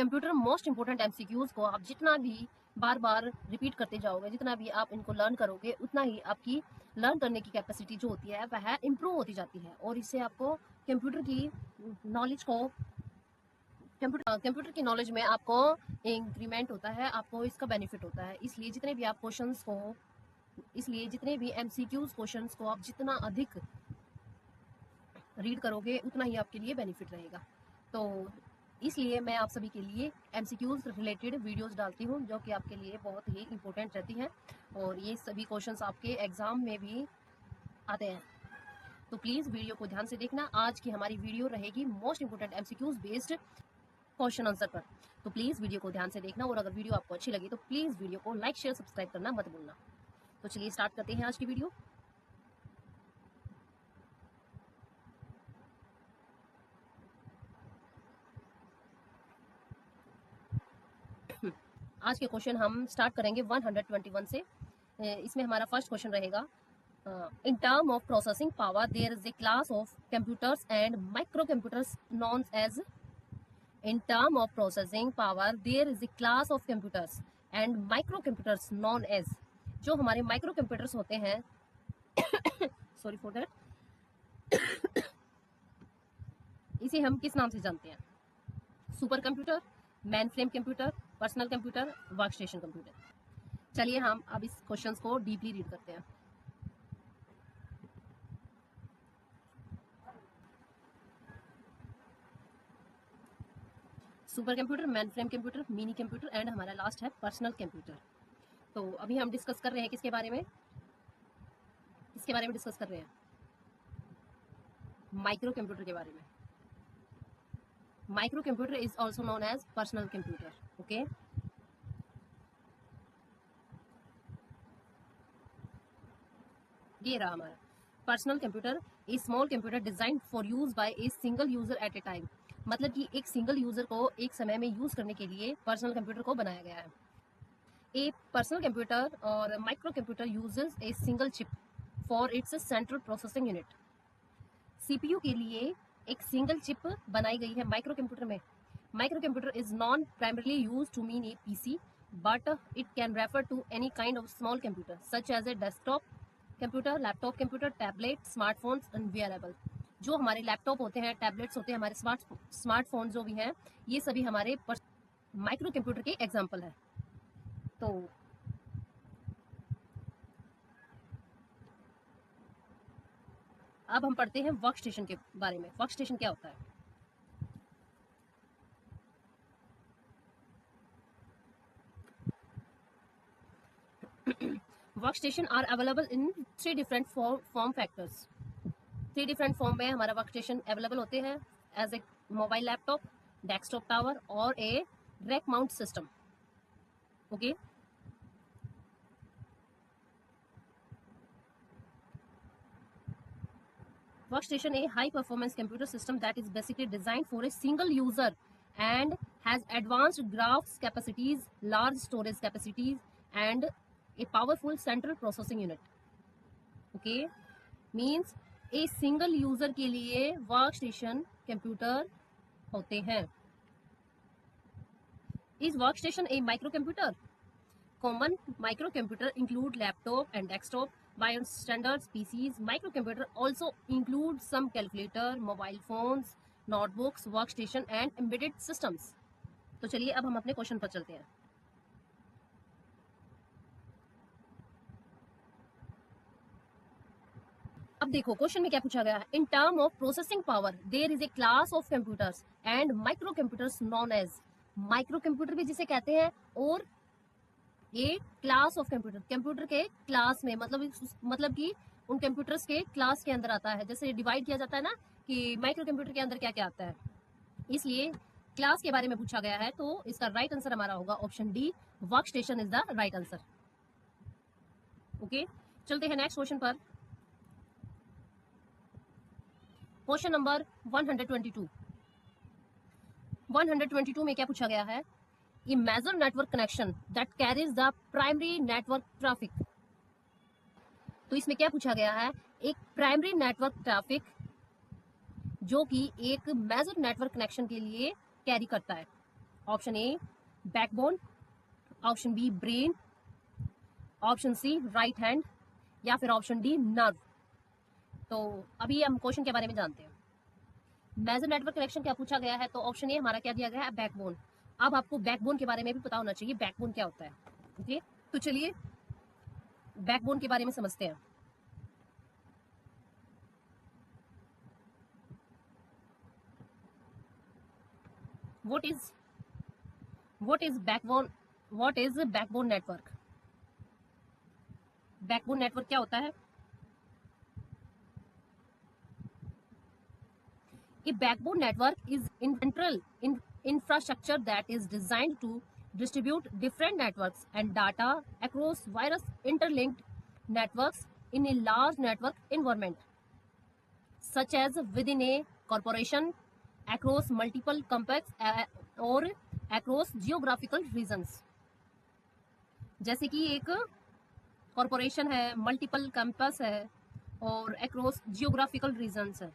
Computer most important MCQs को आप जितना भी बार बार रिपीट करते जाओगे, जितना भी आप इनको लर्न करोगे, उतना ही आपकी लर्न करने की कैपेसिटी जो होती है वह इम्प्रूव होती जाती है और इससे आपको कंप्यूटर की नॉलेज को कंप्यूटर की नॉलेज में आपको इंक्रीमेंट होता है, आपको इसका बेनिफिट होता है। इसलिए जितने भी एमसीक्यूज क्वेश्चंस को आप जितना अधिक रीड करोगे उतना ही आपके लिए बेनिफिट रहेगा। तो इसलिए मैं आप सभी के लिए एमसीक्यूज रिलेटेड वीडियोस डालती हूँ जो कि आपके लिए बहुत ही इंपॉर्टेंट रहती हैं और ये सभी क्वेश्चंस आपके एग्जाम में भी आते हैं। तो प्लीज़ वीडियो को ध्यान से देखना। आज की हमारी वीडियो रहेगी most important MCQs based question answer पर। तो प्लीज़ वीडियो को ध्यान से देखना और अगर वीडियो आपको अच्छी लगी तो प्लीज़ वीडियो को लाइक शेयर सब्सक्राइब करना मत भूलना। तो चलिए स्टार्ट करते हैं आज की वीडियो। आज के क्वेश्चन हम स्टार्ट करेंगे 121 से। इसमें हमारा फर्स्ट क्वेश्चन रहेगा, in term of processing power there is a class of computers and micro computers known as. In term of processing power there is a class of computers and micro computers known as. जो हमारे micro computers होते हैं sorry for that, इसे हम किस नाम से जानते हैं? Super computer, main frame computer, personal computer, work station computer. चलिए हम अब इस क्वेश्चंस को डीपली रीड करते हैं। Super computer, main frame computer, mini computer and हमारा लास्ट है पर्सनल कंप्यूटर। तो अभी हम डिस्कस कर रहे हैं किसके बारे में डिस्कस कर रहे हैं? माइक्रो कंप्यूटर के बारे में। Micro computer is also known as personal computer. Okay, ये रहा हमारा personal computer, a small computer design for use by a single user at a time. मतलब कि एक सिंगल यूजर को एक समय में यूज करने के लिए पर्सनल कंप्यूटर को बनाया गया है। ए पर्सनल कंप्यूटर और micro computer uses a single chip for its central processing unit. CPU के लिए एक सिंगल चिप बनाई गई है माइक्रो कंप्यूटर में। Micro computer is known primarily use to mean a PC but it can refer to any kind of small computer such as a desktop computer, laptop computer, tablet, smartphones and wearable. जो हमारे laptop होते हैं, tablets होते हैं, हमारे smartphone जो भी हैं, ये सभी हमारे माइक्रो कंप्यूटर के एग्जाम्पल है। तो अब हम पढ़ते हैं वर्क स्टेशन के बारे में। वर्क स्टेशन क्या होता है? Work station are available in 3 different form factors. 3 different form में हमारा वर्क स्टेशन अवेलेबल होते हैं, as a mobile laptop, desktop tower और a rack mount system. Okay, Workstation a high performance computer system that is basically designed for a single user and has advanced graphics capacities, large storage capacities and a powerful central processing unit. Okay, means a single user के लिए workstation computer होते हैं। Is workstation a microcomputer? Common microcomputer include laptop and desktop. By standards PCs, microcomputer also include some calculator, mobile phones, notebooks, workstation and embedded systems. तो चलिए अब हम अपने question पर चलते हैं। अब देखो क्वेश्चन में क्या पूछा गया है। In term of processing power there is a class of computers and micro computers known as. Micro computer भी जिसे कहते हैं और ये क्लास ऑफ कंप्यूटर के क्लास में, मतलब कि उन कंप्यूटर्स के क्लास के अंदर आता है। जैसे डिवाइड किया जाता है ना कि माइक्रो कंप्यूटर के अंदर क्या क्या आता है, इसलिए क्लास के बारे में पूछा गया है। तो इसका राइट आंसर हमारा होगा option D, work station is the right answer. Okay, चलते हैं नेक्स्ट क्वेश्चन पर। Question number 122। 122 में क्या पूछा गया है? A major network connection that carries the primary network traffic। तो इसमें क्या पूछा गया है? एक प्राइमरी नेटवर्क ट्रैफिक जो कि एक मेजर नेटवर्क कनेक्शन के लिए कैरी करता है। Option A backbone, option B brain, option C right hand, या फिर ऑप्शन डी नर्व। तो अभी हम क्वेश्चन के बारे में जानते हैं। मेजर नेटवर्क कनेक्शन क्या पूछा गया है, तो ऑप्शन ए हमारा क्या दिया गया है, बैकबोन। अब आपको बैकबोन के बारे में भी पता होना चाहिए, बैकबोन क्या होता है। ओके, तो चलिए बैकबोन के बारे में समझते हैं। What is backbone network? Backbone network क्या होता है? A backbone network is central infrastructure that is designed to distribute different networks and data across various interlinked networks in a large network environment, such as within a corporation, across multiple complex or across geographical regions। जैसे कि एक corporation है, multiple campus है और across geographical regions है,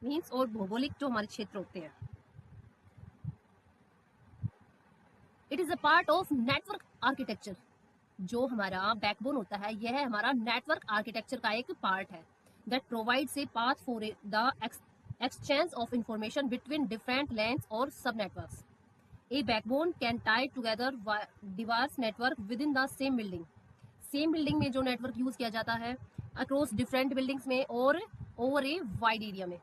means और भौगोलिक जो हमारे क्षेत्र होते हैं। It is a part of network architecture. जो हमारा बैकबोन होता है यह हमारा नेटवर्क आर्किटेक्चर का एक पार्ट है, that provides a path for the exchange of information between different lanes or subnetworks. A backbone can tie together diverse network within the same building. Same building में जो network use किया जाता है across different buildings में और over a wide area में।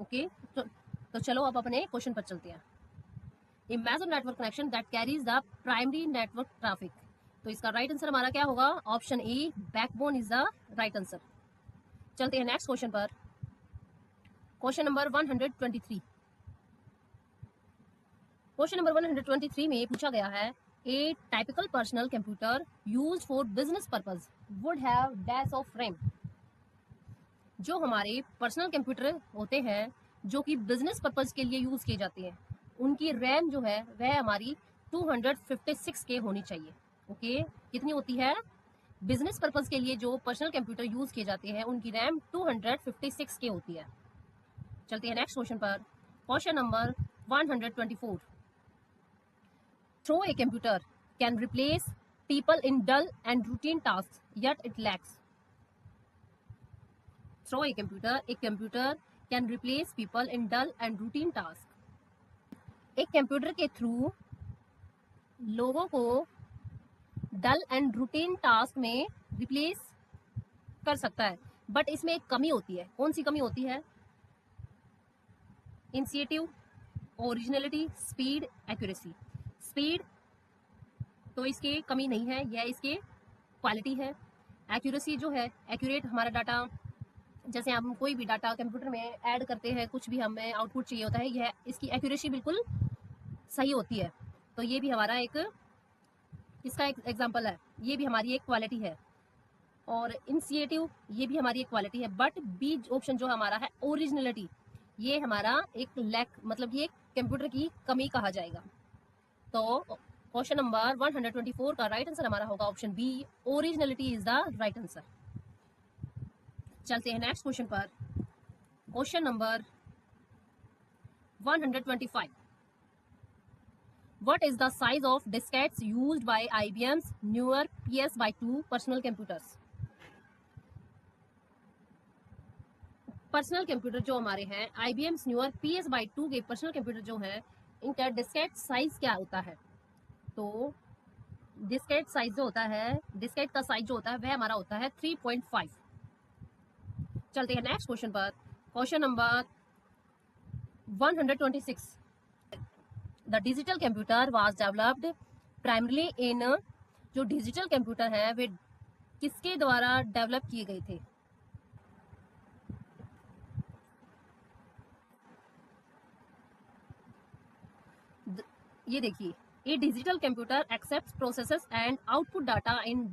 Okay, तो चलो अब अपने क्वेश्चन पर चलते हैं। A massive network connection that carries the primary network traffic. तो इसका राइट आंसर हमारा क्या होगा, option A backbone is the right answer. चलते हैं नेक्स्ट क्वेश्चन पर। Question number 123। क्वेश्चन नंबर 123 में पूछा गया है, a typical personal computer used for business purpose would have dash of RAM. जो हमारे पर्सनल कंप्यूटर होते हैं जो कि बिजनेस पर्पस के लिए यूज किए जाते हैं, उनकी रैम जो है वह हमारी 256 के होनी चाहिए। ओके, कितनी होती है? बिजनेस पर्पस के लिए जो पर्सनल कंप्यूटर यूज किए जाते हैं उनकी रैम 256 के होती है। चलते हैं नेक्स्ट क्वेश्चन पर। Question number 124। Though a computer can replace people in dull and routine task yet it lacks। Though a computer can replace people in dull and routine task. एक कंप्यूटर के through लोगों को dull and routine task में replace कर सकता है, but इसमें एक कमी होती है। कौन सी कमी होती है? Initiative, originality, speed, accuracy. Speed तो इसके कमी नहीं है, यह इसके क्वालिटी है। एक्यूरेसी जो है, एक्यूरेट हमारा डाटा, जैसे हम कोई भी डाटा कंप्यूटर में ऐड करते हैं, कुछ भी हमें आउटपुट चाहिए होता है, यह इसकी एक्यूरेसी बिल्कुल सही होती है। तो ये भी हमारा एक इसका एक एग्जाम्पल है, ये भी हमारी एक क्वालिटी है। और इनिशिएटिव ये भी हमारी एक क्वालिटी है, बट बी ऑप्शन जो हमारा है ओरिजिनलिटी, ये हमारा एक लैक, मतलब ये कंप्यूटर की कमी कहा जाएगा। तो क्वेश्चन नंबर 124 का राइट आंसर हमारा होगा option B, originality is the right answer. चलते हैं नेक्स्ट क्वेश्चन पर। Question number 125। What is the size of diskettes used by IBM's newer PS/2 personal computers? Personal computer जो हमारे हैं IBM's newer PS/2 के personal computer जो हैं, इनका डिस्केट साइज क्या होता है? तो डिस्केट साइज जो होता है, डिस्केट का साइज जो होता है वह हमारा होता है 3.5। चलते हैं नेक्स्ट क्वेश्चन पर। Question number 126। The digital computer was developed primarily in, जो डिजिटल कंप्यूटर है वे किसके द्वारा डेवलप किए गए थे? ये देखिए, a digital computer accepts processes and output data in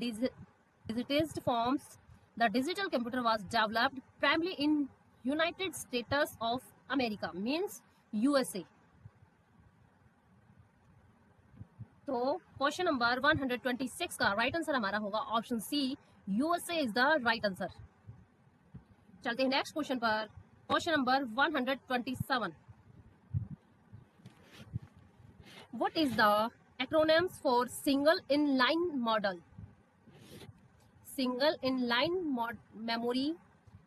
digitized forms. The digital computer was developed primarily in United States of America, means USA. तो क्वेश्चन नंबर 126 का राइट आंसर हमारा होगा option C, USA is the right answer. चलते हैं next question पर। Question number 127. What is the acronyms for single inline model? Single inline memory.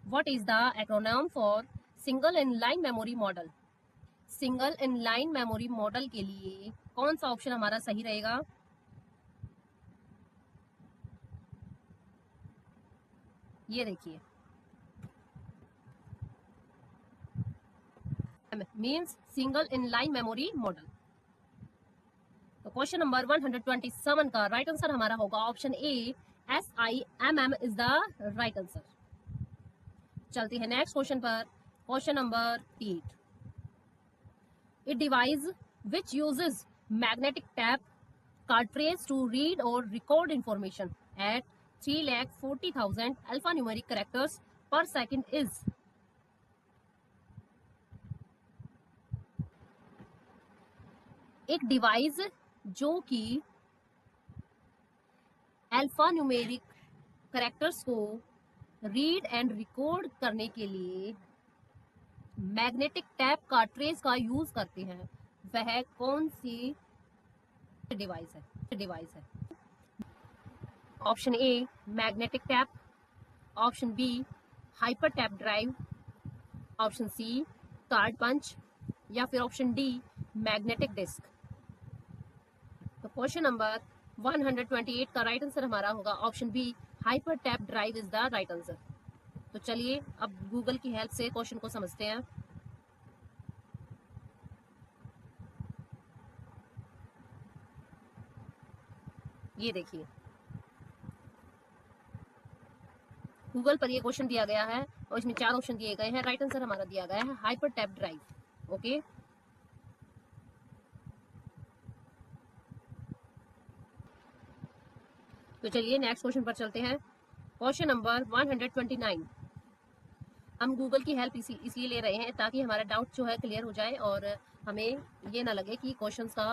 What is the acronym for single inline memory model? Single inline memory model के लिए कौन सा option हमारा सही रहेगा? ये देखिए, means single inline memory model. तो क्वेश्चन नंबर 127 का राइट आंसर हमारा होगा option A, SIMM is the right answer. चलते हैं नेक्स्ट क्वेश्चन पर। Question number 8. A device which uses magnetic tape cartridge to read or record information at 3,40,000 alphanumeric characters per second is? एक device जो कि alpha numeric characters को read and record करने के लिए मैग्नेटिक टैप कार्ट्रेज का use करते हैं, वह कौन सी डिवाइस है? Option A magnetic tape, option B hyper tape drive, option C card punch, या फिर ऑप्शन डी मैग्नेटिक डिस्क। तो क्वेश्चन नंबर 128 का राइट आंसर हमारा होगा option B, hyper tape drive is the right answer. तो चलिए अब गूगल की हेल्प से क्वेश्चन को समझते हैं। ये देखिए, गूगल पर ये क्वेश्चन दिया गया है और इसमें 4 ऑप्शन दिए गए हैं। राइट आंसर हमारा दिया गया है हाइपर टैप ड्राइव। ओके, तो चलिए नेक्स्ट क्वेश्चन पर चलते हैं। Question number 129। हम गूगल की हेल्प इसलिए ले रहे हैं ताकि हमारा डाउट जो है क्लियर हो जाए और हमें ये ना लगे कि क्वेश्चन का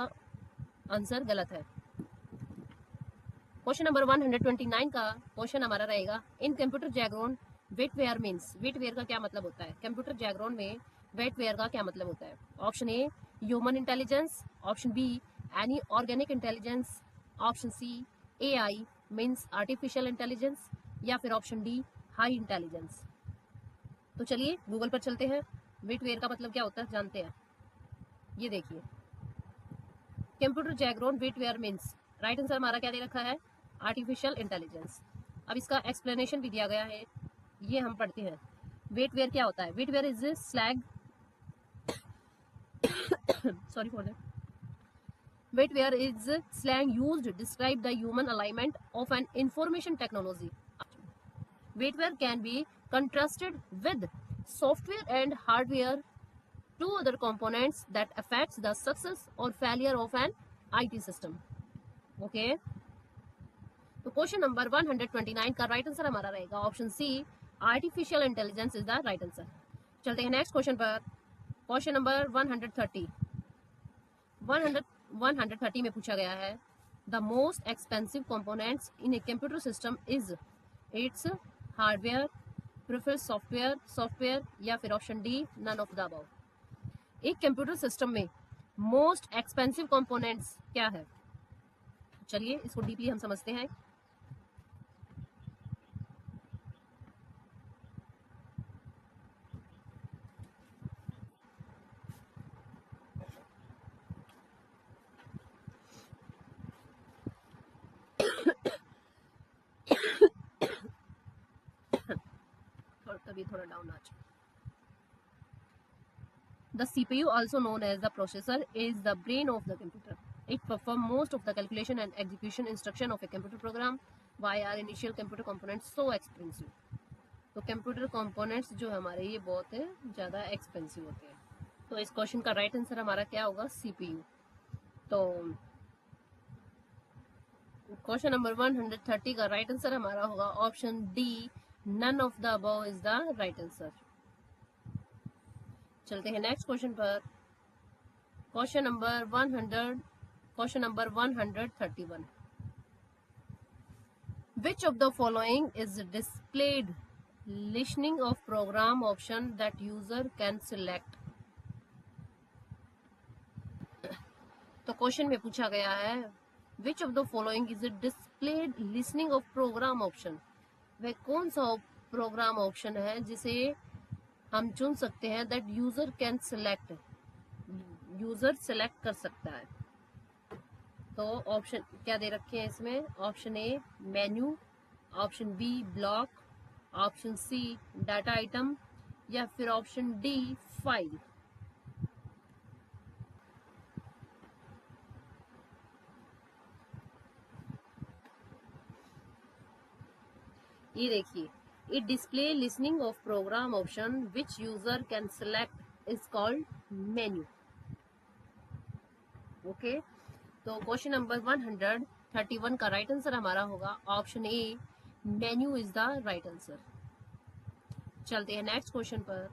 आंसर गलत है। क्वेश्चन नंबर 129 का क्वेश्चन हमारा रहेगा, इन कंप्यूटर जैगरोन वेटवेयर मीन्स। वेटवेयर का क्या मतलब होता है? कंप्यूटर जैगरोन में वेटवेयर का क्या मतलब होता है? Option A human intelligence, option B any organic intelligence, option C AI means artificial intelligence, या फिर ऑप्शन डी हाई इंटेलिजेंस। तो चलिए गूगल पर चलते हैं। वेटवेयर का मतलब क्या होता है जानते हैं। ये देखिए, कंप्यूटर जैगरोन वेटवेयर मीन्स, राइट आंसर हमारा क्या दे रखा है? Artificial intelligence. अब इसका एक्सप्लेनेशन भी दिया गया है, ये हम पढ़ते हैं। वेटवेयर क्या होता है? Wetware is slang sorry for that. Weightvare is slang used to describe the human alignment of an information technology. Weightvare can be contrasted with software and hardware, two other components that affects the success or failure of an IT system. Okay. तो question number 129 का right answer हमारा रहेगा option C, artificial intelligence is the right answer. चलते हैं next question पर। Question number 130 में पूछा गया है, the most expensive components in a computer system is its hardware, preferred software, या फिर option D none of the above. एक कंप्यूटर सिस्टम में मोस्ट एक्सपेंसिव कंपोनेंट्स क्या है? चलिए इसको डीपली हम समझते हैं। थोड़ा डाउन आ जाए। The CPU, also known as the processor, is the brain of the computer. It performs most of the calculation and execution instruction of a computer program. Why are initial computer components so expensive? तो computer components जो हमारे ये बहुत ज़्यादा expensive होते हैं। तो इस क्वेश्चन का राइट आंसर हमारा क्या होगा? CPU। तो क्वेश्चन नंबर 130 का राइट आंसर हमारा होगा option D, none of the above is the right answer. चलते हैं नेक्स्ट क्वेश्चन पर। Question number 131। Which of the following is displayed listening of program option that user can select. तो क्वेश्चन में पूछा गया है which of the following is displayed listening of program option, वह कौन सा प्रोग्राम ऑप्शन है जिसे हम चुन सकते हैं that user can select, user select कर सकता है. तो ऑप्शन क्या दे रखे हैं इसमें, option A menu, option B block, option C data item या फिर ऑप्शन डी फाइल. ये देखिए, it display listening of program option which user can select is called menu. Okay, तो क्वेश्चन नंबर 131 का राइट आंसर हमारा होगा option A menu is the right answer. चलते हैं नेक्स्ट क्वेश्चन पर.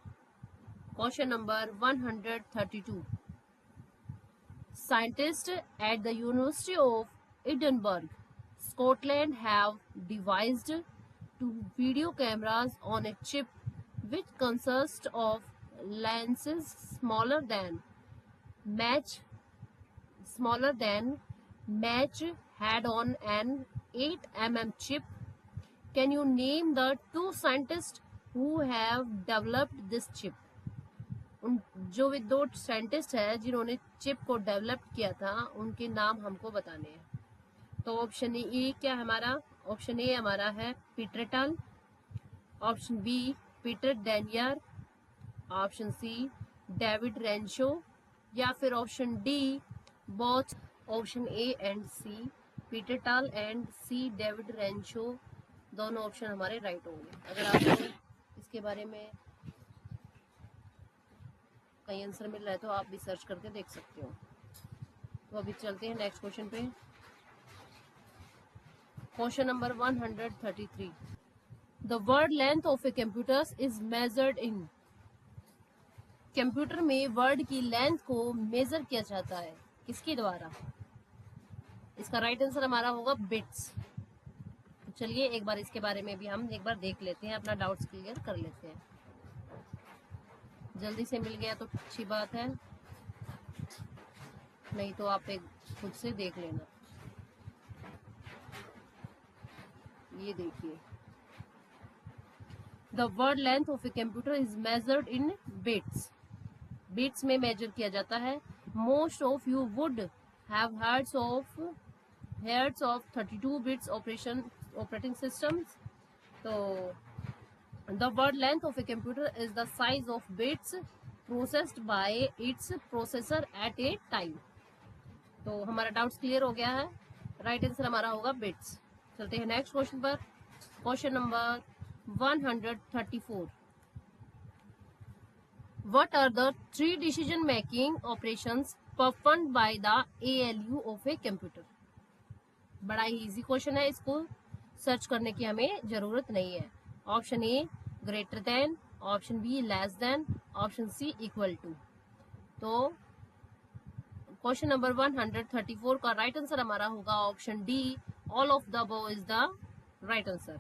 Question number 132. Scientist at the university of Edinburgh, Scotland have devised two video cameras on a chip which consist of lenses smaller than match had on an 8 mm chip. Can you name the two scientists who have developed this chip? उन जो वे दो scientist है जिन्होंने chip को develop किया था उनके नाम हमको बताने हैं. तो ऑप्शन ए क्या हमारा, ऑप्शन ए हमारा है Peter Atal, option B Peter Denier, option C David Renshaw या फिर option D both option A and C, Peter Atal and C David Renshaw, दोनों ऑप्शन हमारे राइट होंगे. अगर आपको इसके बारे में कहीं आंसर मिल रहा है तो आप भी सर्च करके देख सकते हो. तो अभी चलते हैं नेक्स्ट क्वेश्चन पे. Question number 133. The word length of a computer is measured in. Computer में वर्ड की लेंथ को मेजर किया जाता है किसके द्वारा? इसका राइट आंसर हमारा होगा बिट्स. तो चलिए एक बार इसके बारे में भी हम एक बार देख लेते हैं, अपना डाउट्स क्लियर कर लेते हैं. जल्दी से मिल गया तो अच्छी बात है, नहीं तो आप एक खुद से देख लेना. ये देखिए, the word length of a computer is measured in bits. Bits में मेजर किया जाता है. Most of you would have heard of 32 bits operating systems. तो the word length of a computer is the size of bits processed by its processor at a time. तो हमारा doubts clear हो गया है. Right answer हमारा होगा bits. चलते हैं नेक्स्ट क्वेश्चन पर. Question number 134. What are the 3 decision making operations performed by the ALU of a computer? बड़ा ही इजी क्वेश्चन है, इसको सर्च करने की हमें जरूरत नहीं है. Option A greater than, option B less than, option C equal to. तो क्वेश्चन नंबर 134 का राइट आंसर हमारा होगा option D all of the above is the right answer.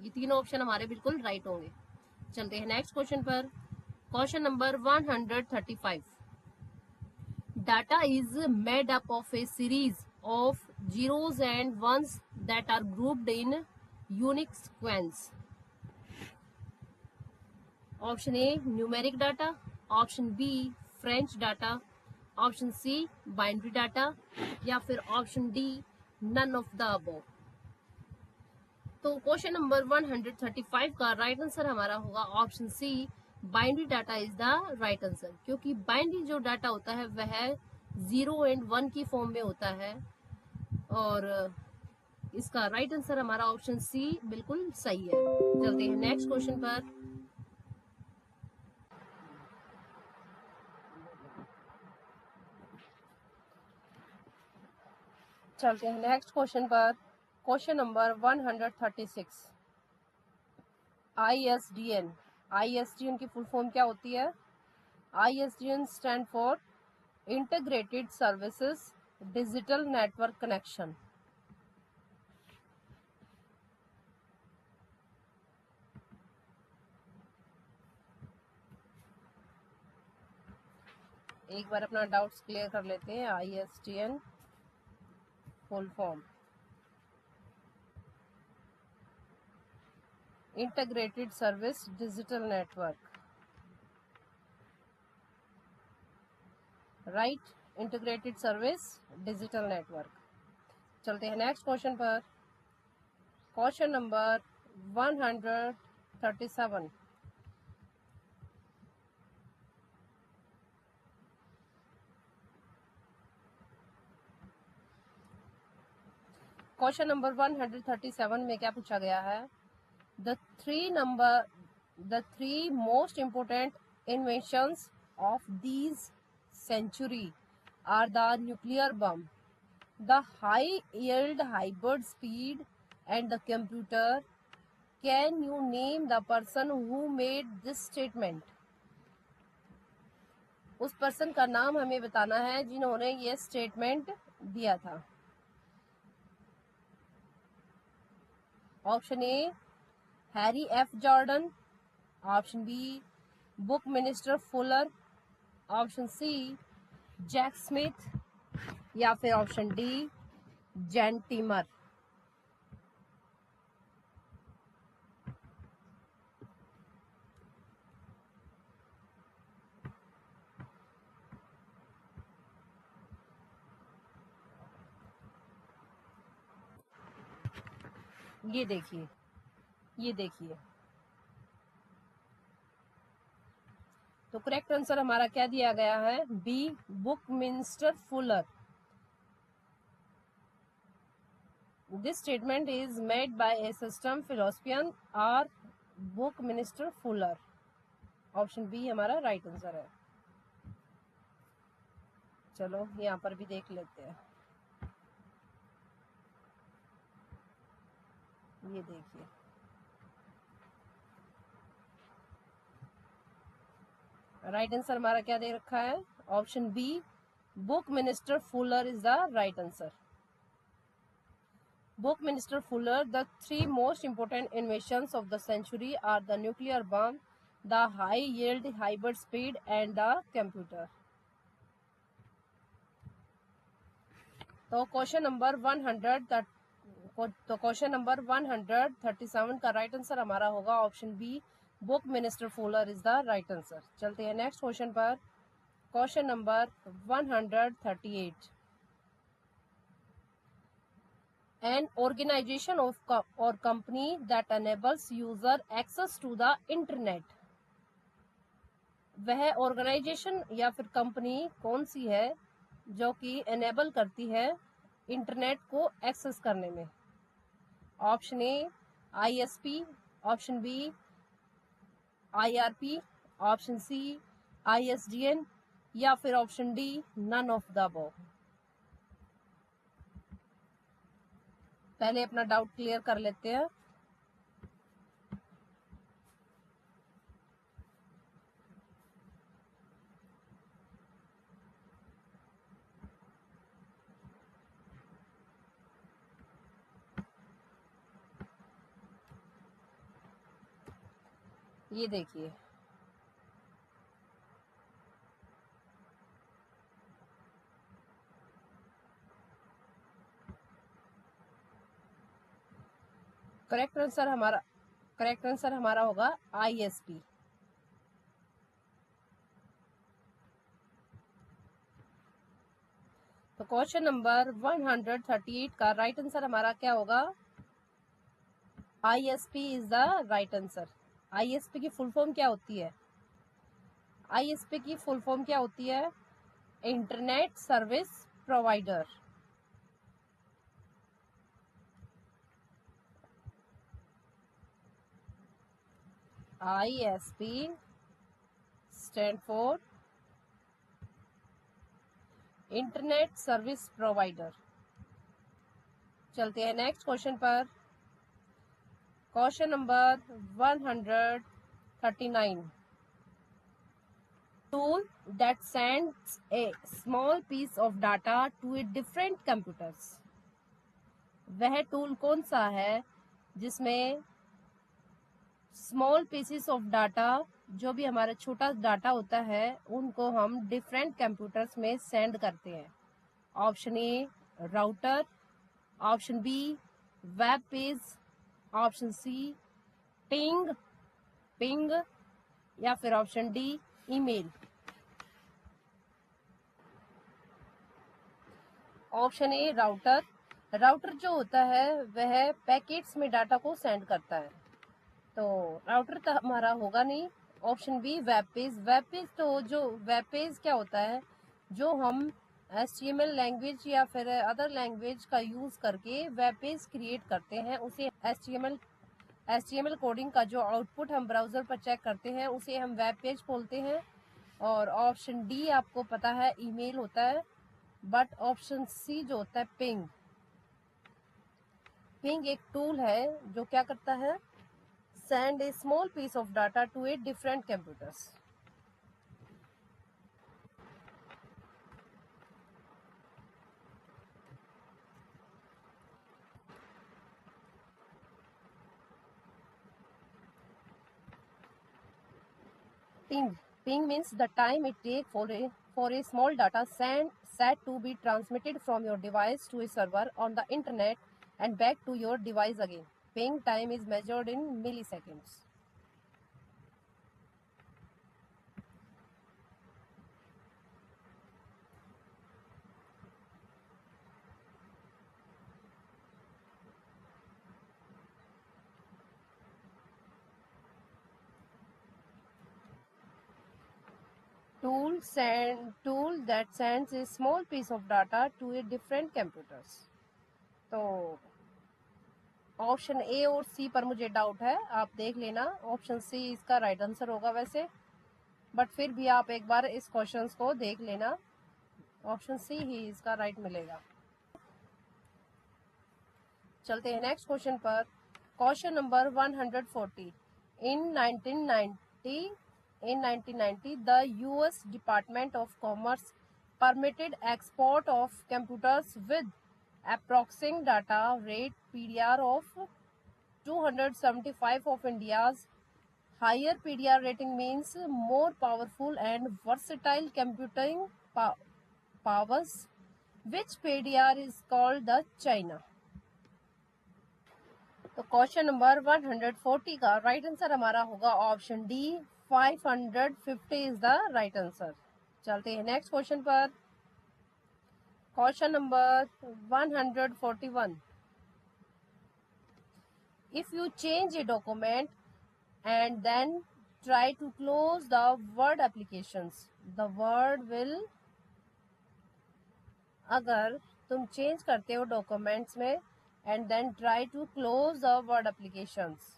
ये तीनों ऑप्शन हमारे बिल्कुल राइट होंगे. चलते हैं नेक्स्ट क्वेश्चन पर. Question number 135. Data is made up of a series of zeros and ones that are grouped in unique sequence. Option A numeric data, option B french data, option C binary data या फिर option D none of the above. तो question number 135 का right answer हमारा होगा option C binary data is the right answer. क्योंकि binary जो data होता है वह 0 एंड 1 की फॉर्म में होता है और इसका राइट आंसर हमारा ऑप्शन सी बिल्कुल सही है. चलते हैं नेक्स्ट क्वेश्चन पर. चलते हैं नेक्स्ट क्वेश्चन पर. Question number 136. ISDN. ISDN की फुल फॉर्म क्या होती है? ISDN stand for integrated services digital network connection. एक बार अपना डाउट्स क्लियर कर लेते हैं। ISDN full form integrated service digital network, right, integrated service digital network. चलते हैं नेक्स्ट क्वेश्चन पर। Question number 137। क्वेश्चन नंबर 137 में क्या पूछा गया है? The three most important inventions of these century are the nuclear bomb, the high yield hybrid speed and the computer. Can you name the person who made this statement? उस person का नाम हमें बताना है जिन्होंने ये स्टेटमेंट दिया था। Option A Harry F Jordan, option B Buckminster Fuller, option C Jack Smith, या फिर ऑप्शन डी जैन टीमर। ये देखिए, ये देखिए, तो करेक्ट आंसर हमारा क्या दिया गया है? B Buckminster Fuller. This statement is made by a system philosopher और बुकमिंस्टर फुलर। ऑप्शन बी हमारा राइट आंसर है। चलो यहाँ पर भी देख लेते हैं। ये देखिए, राइट आंसर हमारा क्या दे रखा है? Option B Buckminster Fuller is the right answer. Buckminster Fuller, the three most important inventions of the century are the nuclear bomb, the high yield hybrid speed and the computer. तो question number 137 का right answer हमारा होगा option B Buckminster Fuller is the right answer. चलते हैं next question पर। Question number 138। An organization or company that enables user access to the internet। वह organisation या फिर कंपनी कौन सी है जो कि एनेबल करती है इंटरनेट को एक्सेस करने में? Option A ISP, option B IRP, option C ISDN, या फिर option D none of the above. पहले अपना डाउट क्लियर कर लेते हैं। ये देखिए, करेक्ट आंसर हमारा होगा ISP। तो क्वेश्चन नंबर 138 का राइट आंसर हमारा क्या होगा? ISP is the right answer. ISP की फुल फॉर्म क्या होती है? ISP की फुल फॉर्म क्या होती है? Internet service provider. ISP stand for internet service provider. चलते हैं नेक्स्ट क्वेश्चन पर। Question number 139। Tool that sends a small piece of data to a different computers। वह टूल कौन सा है जिसमें स्मॉल पीसेस ऑफ डाटा, जो भी हमारा छोटा डाटा होता है उनको हम डिफरेंट कंप्यूटर्स में सेंड करते हैं। Option A router, option B web page, option C ping ping या फिर option D email. Option A router. Router जो होता है वह पैकेट्स में डाटा को सेंड करता है, तो राउटर तो हमारा होगा नहीं। Option B web page. Web page तो जो वेब पेज क्या होता है, जो हम HTML लैंग्वेज या फिर अदर लैंग्वेज का यूज़ करके वेब पेज क्रिएट करते हैं, उसे HTML कोडिंग का जो आउटपुट हम ब्राउज़र पर चेक करते हैं उसे हम वेब पेज बोलते हैं। और ऑप्शन डी आपको पता है ईमेल होता है, बट ऑप्शन सी जो होता है पिंग। पिंग एक टूल है जो क्या करता है, send a small piece of data to a different computers. Ping. Ping means the time it takes for a small data set to be transmitted from your device to a server on the internet and back to your device again. Ping time is measured in milliseconds. Tool that sends a small piece of data to a different computers. तो option ए और सी पर मुझे doubt है, आप देख लेना। Option C इसका right answer होगा वैसे, बट फिर भी आप एक बार इस क्वेश्चंस को देख लेना। ऑप्शन सी ही इसका राइट मिलेगा। चलते हैं नेक्स्ट क्वेश्चन पर। Question number 140। In 1990 the US department of commerce permitted export of computers with approximate data rate PDR of 275 of India's. Higher PDR rating means more powerful and versatile computing powers. Which PDR is called the China? तो question number 140 का right answer हमारा होगा option D 550 is the right answer. चलते हैं next question पर। Question number 141। If you change a document and then try to close the word applications, the word will। अगर तुम change करते हो डॉक्यूमेंट्स में and then try to close the word applications,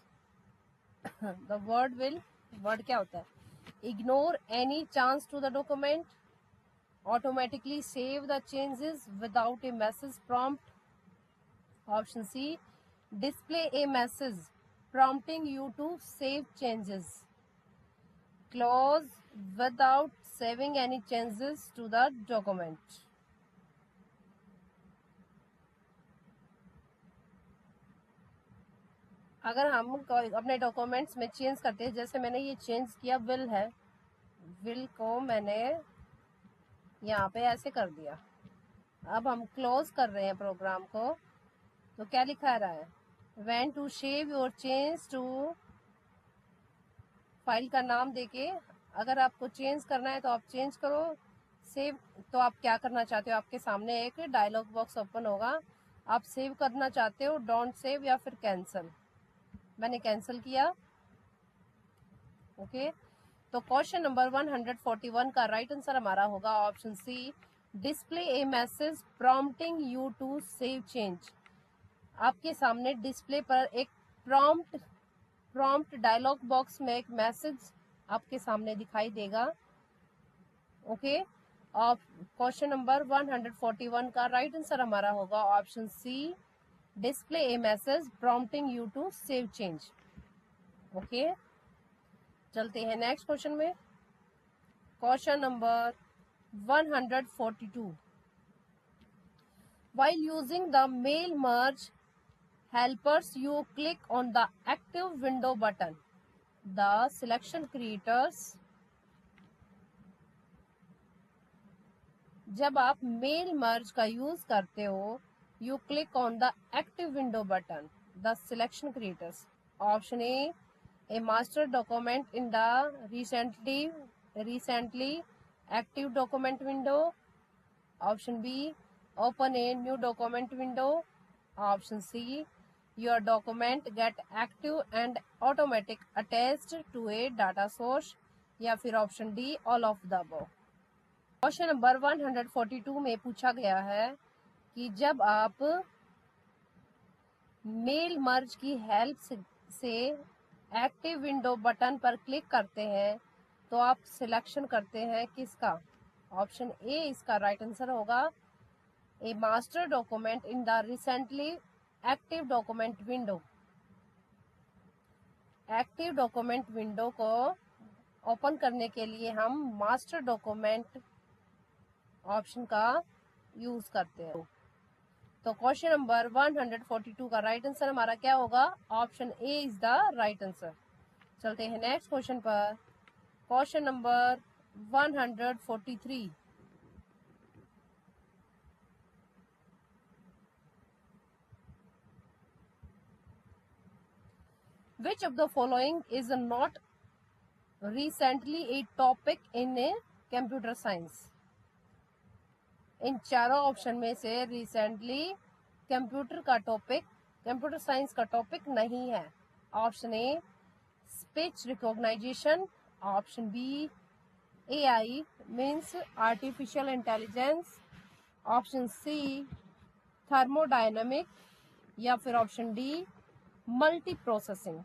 the word will, word क्या होता है, ignore any chance to the document, automatically save the changes without a message prompt, option C display a message prompting you to save changes, close without saving any changes to the document। अगर हम अपने documents में change करते हैं, जैसे मैंने ये change किया, विल है, विल को मैंने यहाँ पे ऐसे कर दिया। अब हम क्लोज कर रहे हैं प्रोग्राम को, तो क्या लिखा रहा है, when to save your change to, file का नाम देके अगर आपको चेंज करना है तो आप चेंज करो। सेव तो आप क्या करना चाहते हो, आपके सामने एक डायलॉग बॉक्स ओपन होगा, आप सेव करना चाहते हो डोंट सेव या फिर कैंसिल। मैंने कैंसिल किया। ओके, तो क्वेश्चन नंबर 141 का राइट आंसर हमारा होगा option C display a message prompting you to save change. आपके सामने डिस्प्ले पर एक प्रॉम्प्ट डायलॉग बॉक्स में एक मैसेज आपके सामने दिखाई देगा। ओके, और क्वेश्चन नंबर 141 का राइट आंसर हमारा होगा option C display a message prompting you to save change. Okay, चलते हैं नेक्स्ट क्वेश्चन में। Question number 142। While using the mail merge helpers, you click on the active window button. The selection creators, जब आप mail merge का use करते हो, you click on the active window button, the selection creators. Option A master document in the recently active document window. Option B, open a new document window. Option C, your document get active and automatic attached to a data source. या फिर option D, all of the above. Question number 142 में पूछा गया है कि जब आप mail merge की हेल्प से एक्टिव विंडो बटन पर क्लिक करते हैं तो आप सिलेक्शन करते हैं किसका. ऑप्शन ए इसका राइट आंसर होगा, a master document in the recently active document window. Active document window को ओपन करने के लिए हम मास्टर डॉक्यूमेंट ऑप्शन का यूज करते हैं. तो क्वेश्चन नंबर 142 का राइट आंसर हमारा क्या होगा, option A is the right answer. चलते हैं नेक्स्ट क्वेश्चन पर. Question number 143. Which of the following is not recently a topic in a computer science? इन चारों ऑप्शन में से रिसेंटली कंप्यूटर साइंस का टॉपिक नहीं है. Option A speech recognization. Option B AI means artificial intelligence. Option C thermodynamic. या फिर option D multi processing.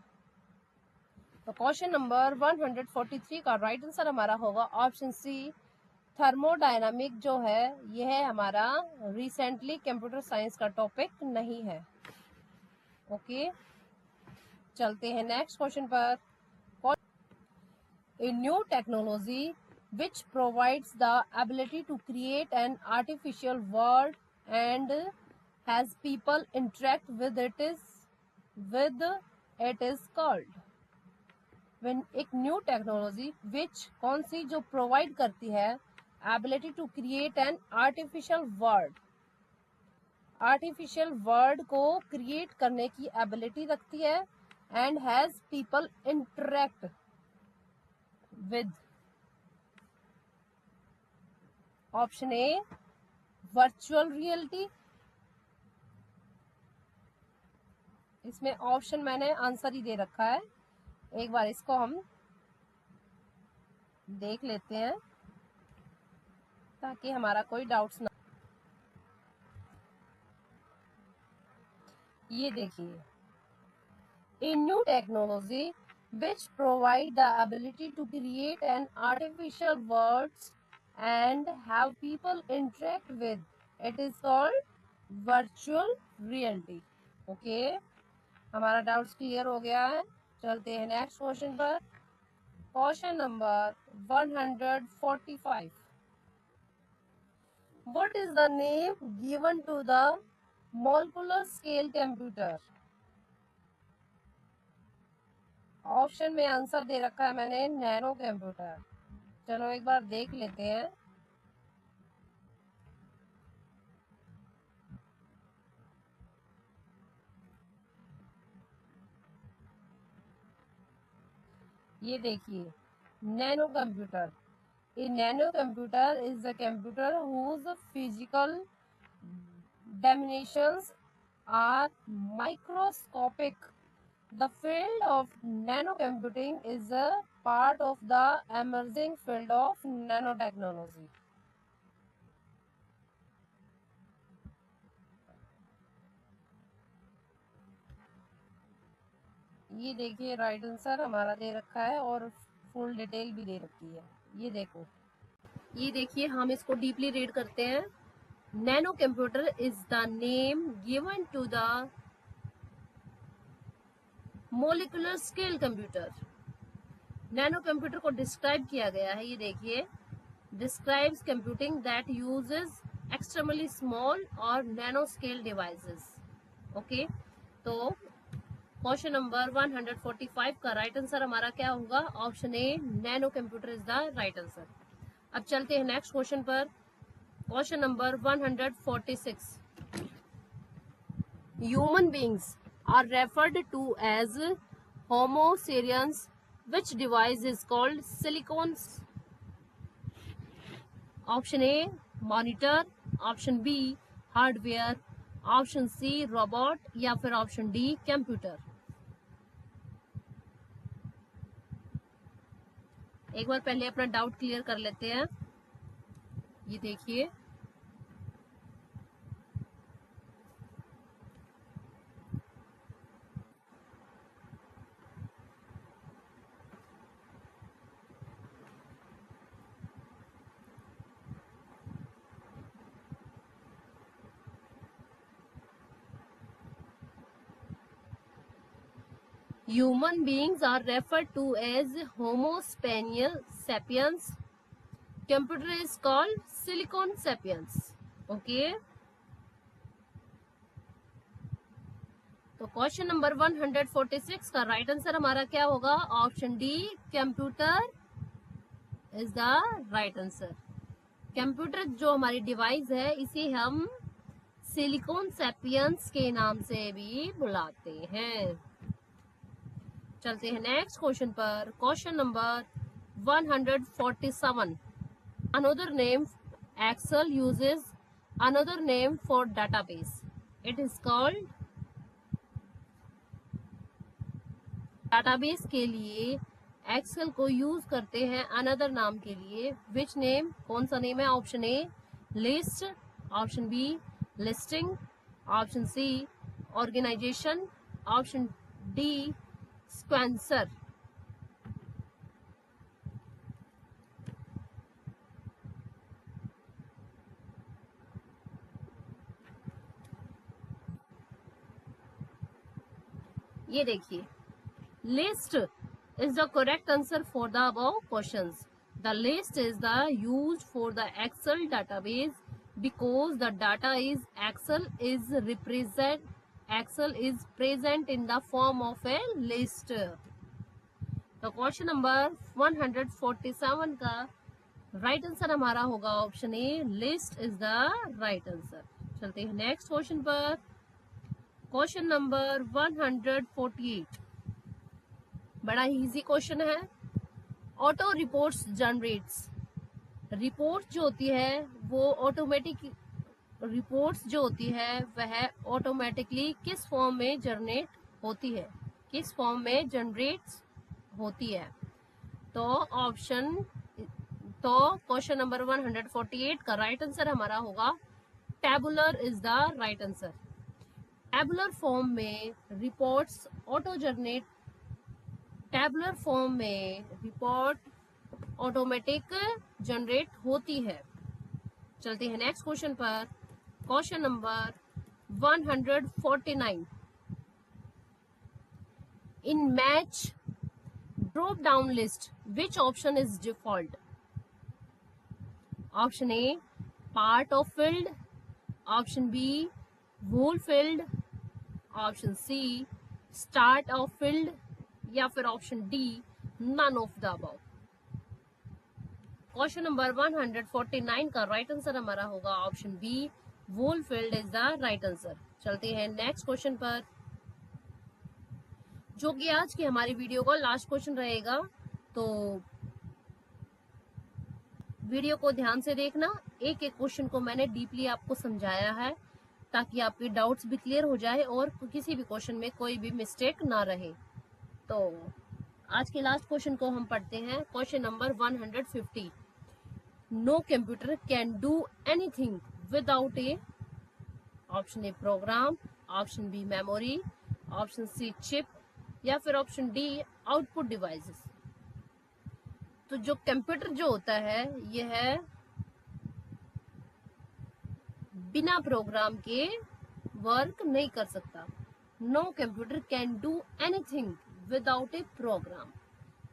तो क्वेश्चन नंबर 143 का राइट आंसर हमारा होगा ऑप्शन सी थर्मोडायनामिक. जो है यह हमारा रिसेंटली कंप्यूटर साइंस का टॉपिक नहीं है. ओके चलते हैं नेक्स्ट क्वेश्चन पर. A new technology which provides the ability to create an artificial world and has people interact with it is called. When एक न्यू टेक्नोलॉजी विच कौन सी जो प्रोवाइड करती है ability to create an artificial world को create करने की ability रखती है and has people interact with. Option A virtual reality. इसमें ऑप्शन मैंने आंसर ही दे रखा है, एक बार इसको हम देख लेते हैं ताकि हमारा कोई डाउट्स ना. ये देखिए, a new technology which provide the ability to create an artificial words and have people interact with it is called virtual reality. Okay हमारा डाउट्स क्लियर हो गया है. चलते हैं नेक्स्ट क्वेश्चन पर. Question number 145. What is the name given to the molecular scale computer? Option में answer दे रखा है मैंने नैनो कंप्यूटर. चलो एक बार देख लेते हैं. ये देखिए nano computer. A nano computer is a computer whose physical dimensions are microscopic. The field of nanocomputing is a part of the emerging field of nanotechnology. ये देखिए राइट आंसर हमारा दे रखा है और फुल डिटेल भी दे रखी है. ये देखो, ये देखिए हम इसको डीपली रीड करते हैं. Nano computer is the name given to the molecular scale computer. Nano computer को डिस्क्राइब किया गया है. ये देखिए, describes computing that uses extremely small और नैनो स्केल डिवाइसेस. ओके तो क्वेश्चन नंबर 145 का राइट आंसर हमारा क्या होगा? Option A nano computer is the right answer. अब चलते हैं नेक्स्ट क्वेश्चन पर। Question number 146, human beings are referred to as homo सेरियंस, which device is called silicon? Option A monitor, option B hardware, option C robot, या फिर option D computer. एक बार पहले अपना doubt clear कर लेते हैं। ये देखिए, human beings are referred to as Homo sapiens. Computer is called Silicon sapiens. Okay. तो क्वेश्चन नंबर 146 का राइट आंसर हमारा क्या होगा? Option D computer is the right answer. Computer जो हमारी डिवाइस है इसे हम सिलिकॉन सैपियंस के नाम से भी बुलाते हैं। चलते हैं नेक्स्ट क्वेश्चन पर। Question number 147, another name Excel uses another name for database, it is called. Database के लिए एक्सेल को यूज करते हैं अनदर नाम के लिए, विच नेम, कौन सा नेम है? Option A list, option B listing, option C organization, option D sequencer. ये देखिए, list is the correct answer for the above questions. The list is the used for the Excel database because the data is Excel is present in the form of a list. तो question number 147 का right answer हमारा होगा option A list is the right answer. चलते हैं next question पर। Question number 148, बड़ा ही easy question है। Auto reports generates, report जो होती है वो ऑटोमेटिक रिपोर्ट्स जो होती है वह ऑटोमेटिकली किस फॉर्म में जनरेट होती है? किस फॉर्म में जनरेट होती है? तो क्वेश्चन नंबर 148 का राइट आंसर हमारा होगा tabular is the right answer. Tabular form में reports auto generate, tabular form में रिपोर्ट ऑटोमेटिक जनरेट होती है। चलते हैं नेक्स्ट क्वेश्चन पर। Question number 149, in match drop down list which option is default? Option A part of field, option B whole field, option C start of field, या फिर option D none of the above. Question number 149 का right answer हमारा होगा option B whole field is the right answer. चलते हैं next question पर, जो कि आज की हमारी वीडियो का लास्ट क्वेश्चन रहेगा। तो वीडियो को ध्यान से देखना, एक एक क्वेश्चन को मैंने डीपली आपको समझाया है ताकि आपके डाउट्स भी क्लियर हो जाए और किसी भी क्वेश्चन में कोई भी मिस्टेक ना रहे। तो आज के लास्ट क्वेश्चन को हम पढ़ते हैं। Question number 150, no computer can do anything without a, option A program, option B memory, option C chip, या फिर ऑप्शन डी आउटपुट डिवाइसेस। तो जो कंप्यूटर जो होता है यह है बिना प्रोग्राम के वर्क नहीं कर सकता। No computer can do anything without a program.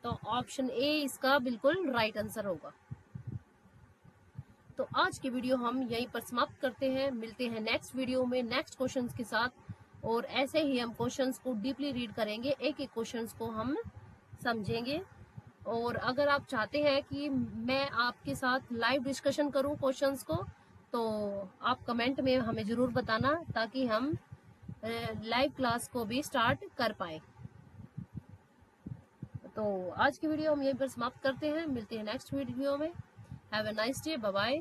तो ऑप्शन ए इसका बिल्कुल राइट आंसर होगा। तो आज की वीडियो हम यहीं पर समाप्त करते हैं। मिलते हैं नेक्स्ट वीडियो में नेक्स्ट क्वेश्चंस के साथ। और ऐसे ही हम क्वेश्चंस को डीपली रीड करेंगे, एक एक क्वेश्चंस को हम समझेंगे। और अगर आप चाहते हैं कि मैं आपके साथ लाइव डिस्कशन करूं क्वेश्चंस को, तो आप कमेंट में हमें ज़रूर बताना, ताकि हम लाइव क्लास को भी स्टार्ट कर पाए। तो आज की वीडियो हम यहीं पर समाप्त करते हैं, मिलते हैं नेक्स्ट वीडियो में। Have a nice day, bye bye.